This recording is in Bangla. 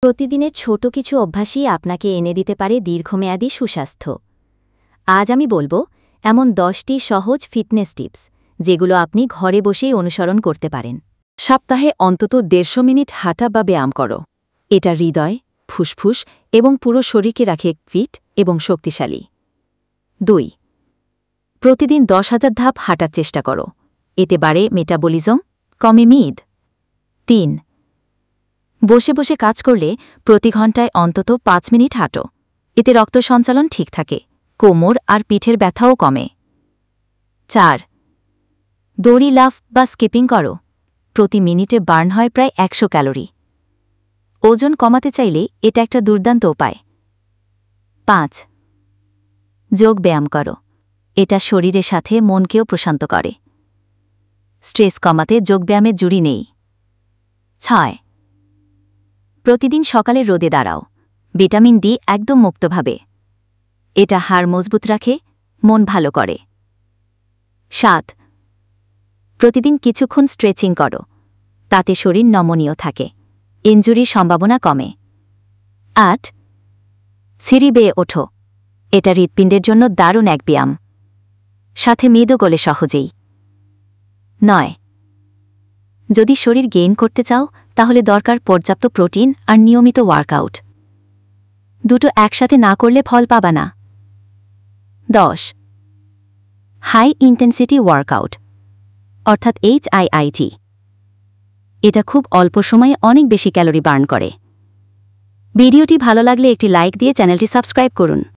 প্রতিদিনের ছোট কিছু অভ্যাসই আপনাকে এনে দিতে পারে দীর্ঘমেয়াদী সুস্বাস্থ্য। আজ আমি বলবো এমন 10টি সহজ ফিটনেস টিপস যেগুলো আপনি ঘরে বসেই অনুসরণ করতে পারেন। সপ্তাহে অন্তত 150 মিনিট হাঁটা বা ব্যায়াম করো। এটা হৃদয়, ফুসফুস এবং পুরো শরীরকে রাখে ফিট এবং শক্তিশালী। 2. প্রতিদিন 10,000 ধাপ হাঁটার চেষ্টা করো। এতে বাড়ে মেটাবলিজম, কমে মেদ। 3. বসে বসে কাজ করলে প্রতি ঘন্টায় অন্তত 5 মিনিট হাঁটো। এতে রক্ত সঞ্চালন ঠিক থাকে, কোমর আর পিঠের ব্যথাও কমে। 4. দড়ি লাফ বা স্কিপিং করো। প্রতি মিনিটে বার্ন হয় প্রায় 100 ক্যালোরি। ওজন কমাতে চাইলে এটা একটা দুর্দান্ত উপায়। 5. যোগ ব্যায়াম করো। এটা শরীরের সাথে মনকেও প্রশান্ত করে। স্ট্রেস কমাতে যোগব্যায়ামের জুড়ি নেই। 6. প্রতিদিন সকালে রোদে দাঁড়াও। ভিটামিন ডি একদম মুক্তভাবে। এটা হাড় মজবুত রাখে, মন ভালো করে। 7. প্রতিদিন কিছুক্ষণ স্ট্রেচিং করো। তাতে শরীর নমনীয় থাকে, ইনজুরির সম্ভাবনা কমে। 8. সিঁড়ি বেয়ে ওঠো। এটা হৃৎপিণ্ডের জন্য দারুণ এক ব্যায়াম, সাথে মেদও গলে সহজেই। 9. যদি শরীর গেইন করতে চাও তাহলে দরকার পর্যাপ্ত প্রোটিন আর নিয়মিত ওয়ার্কআউট। দুটো একসাথে না করলে ফল পাবা না। 10. হাই ইন্টেন্সিটি ওয়ার্কআউট, অর্থাৎ HIIT। এটা খুব অল্প সময়ে অনেক বেশি ক্যালোরি বার্ন করে। ভিডিওটি ভালো লাগলে একটি লাইক দিয়ে চ্যানেলটি সাবস্ক্রাইব করুন।